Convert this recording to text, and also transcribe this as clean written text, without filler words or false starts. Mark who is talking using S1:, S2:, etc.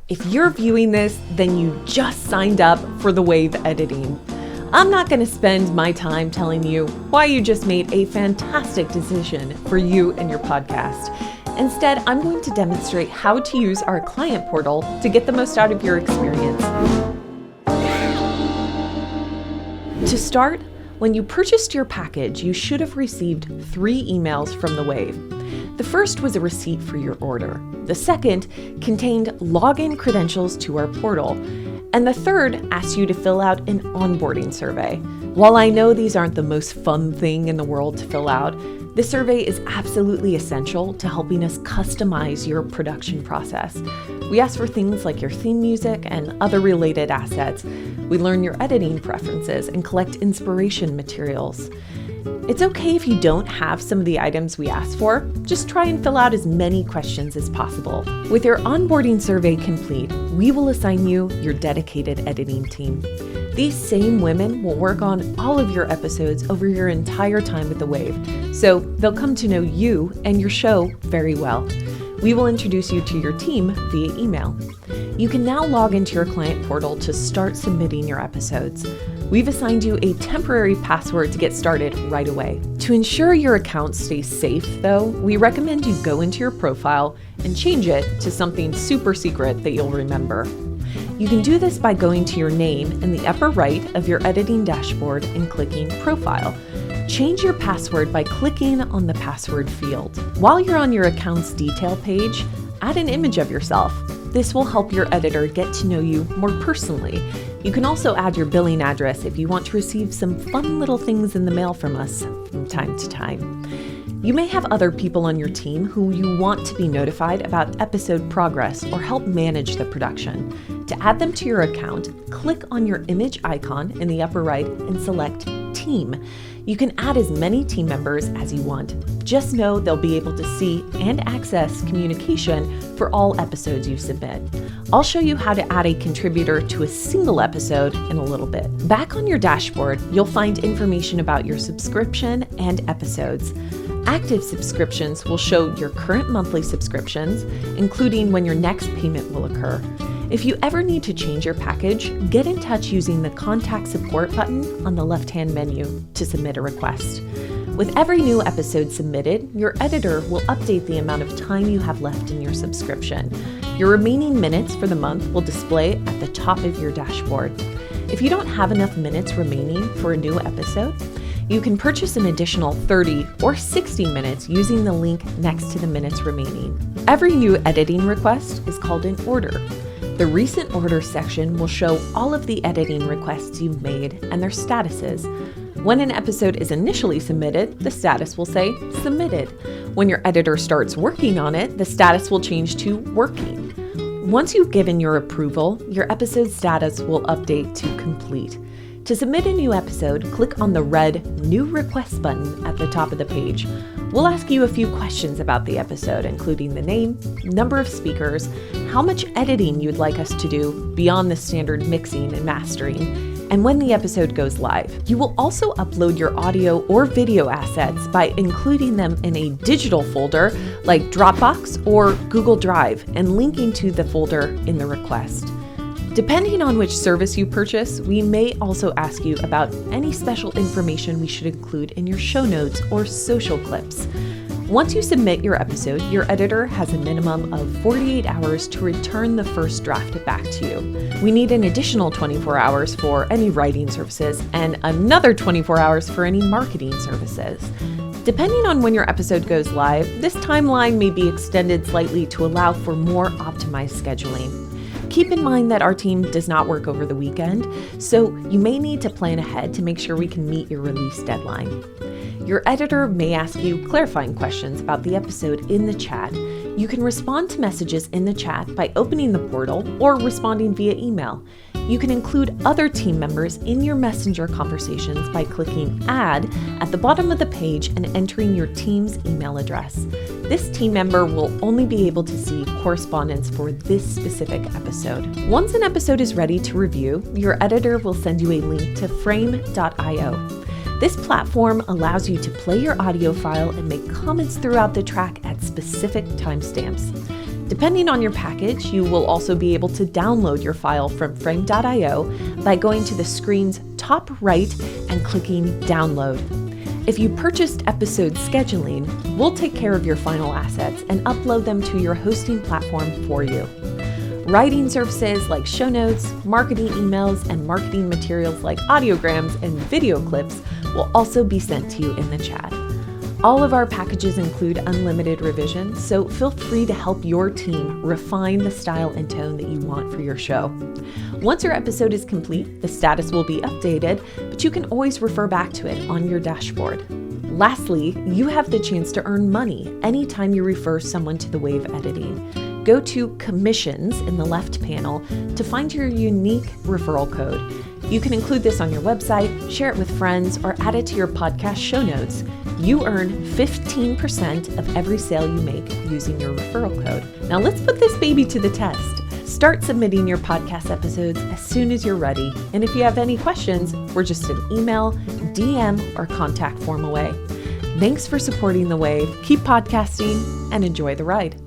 S1: If you're viewing this, then you just signed up for the wave editing. I'm not going to spend my time telling you why you just made a fantastic decision for you and your podcast. Instead, I'm going to demonstrate how to use our client portal to get the most out of your experience. To start, when you purchased your package, you should have received 3 emails from the Wave. The first was a receipt for your order. The second contained login credentials to our portal. And the third asked you to fill out an onboarding survey. While I know these aren't the most fun thing in the world to fill out, this survey is absolutely essential to helping us customize your production process. We ask for things like your theme music and other related assets. We learn your editing preferences and collect inspiration materials. It's okay if you don't have some of the items we ask for. Just try and fill out as many questions as possible. With your onboarding survey complete, we will assign you your dedicated editing team. These same women will work on all of your episodes over your entire time with the Wave, so they'll come to know you and your show very well. We will introduce you to your team via email. You can now log into your client portal to start submitting your episodes. We've assigned you a temporary password to get started right away. To ensure your account stays safe, though, we recommend you go into your profile and change it to something super secret that you'll remember. You can do this by going to your name in the upper right of your editing dashboard and clicking Profile. Change your password by clicking on the password field. While you're on your account's detail page, add an image of yourself. This will help your editor get to know you more personally. You can also add your billing address if you want to receive some fun little things in the mail from us from time to time. You may have other people on your team who you want to be notified about episode progress or help manage the production. To add them to your account, click on your image icon in the upper right and select Team. You can add as many team members as you want. Just know they'll be able to see and access communication for all episodes you submit. I'll show you how to add a contributor to a single episode in a little bit. Back on your dashboard, you'll find information about your subscription and episodes. Active subscriptions will show your current monthly subscriptions, including when your next payment will occur. If you ever need to change your package, get in touch using the Contact Support button on the left-hand menu to submit a request. With every new episode submitted, your editor will update the amount of time you have left in your subscription. Your remaining minutes for the month will display at the top of your dashboard. If you don't have enough minutes remaining for a new episode, you can purchase an additional 30 or 60 minutes using the link next to the minutes remaining. Every new editing request is called an order. The recent order section will show all of the editing requests you've made and their statuses. When an episode is initially submitted, the status will say submitted. When your editor starts working on it, the status will change to working. Once you've given your approval, your episode status will update to complete. To submit a new episode, click on the red New Request button at the top of the page. We'll ask you a few questions about the episode, including the name, number of speakers, how much editing you'd like us to do beyond the standard mixing and mastering, and when the episode goes live. You will also upload your audio or video assets by including them in a digital folder like Dropbox or Google Drive and linking to the folder in the request. Depending on which service you purchase, we may also ask you about any special information we should include in your show notes or social clips. Once you submit your episode, your editor has a minimum of 48 hours to return the first draft back to you. We need an additional 24 hours for any writing services and another 24 hours for any marketing services. Depending on when your episode goes live, this timeline may be extended slightly to allow for more optimized scheduling. Keep in mind that our team does not work over the weekend, so you may need to plan ahead to make sure we can meet your release deadline. Your editor may ask you clarifying questions about the episode in the chat. You can respond to messages in the chat by opening the portal or responding via email. You can include other team members in your messenger conversations by clicking Add at the bottom of the page and entering your team's email address. This team member will only be able to see correspondence for this specific episode. Once an episode is ready to review, your editor will send you a link to frame.io. This platform allows you to play your audio file and make comments throughout the track at specific timestamps. Depending on your package, you will also be able to download your file from frame.io by going to the screen's top right and clicking Download. If you purchased episode scheduling, we'll take care of your final assets and upload them to your hosting platform for you. Writing services like show notes, marketing emails, and marketing materials like audiograms and video clips will also be sent to you in the chat. All of our packages include unlimited revisions, so feel free to help your team refine the style and tone that you want for your show. Once your episode is complete, the status will be updated, but you can always refer back to it on your dashboard. Lastly, you have the chance to earn money anytime you refer someone to the Wave editing. Go to Commissions in the left panel to find your unique referral code. You can include this on your website, share it with friends, or add it to your podcast show notes. You earn 15% of every sale you make using your referral code. Now let's put this baby to the test. Start submitting your podcast episodes as soon as you're ready. And if you have any questions, we're just an email, DM, or contact form away. Thanks for supporting The Wave. Keep podcasting and enjoy the ride.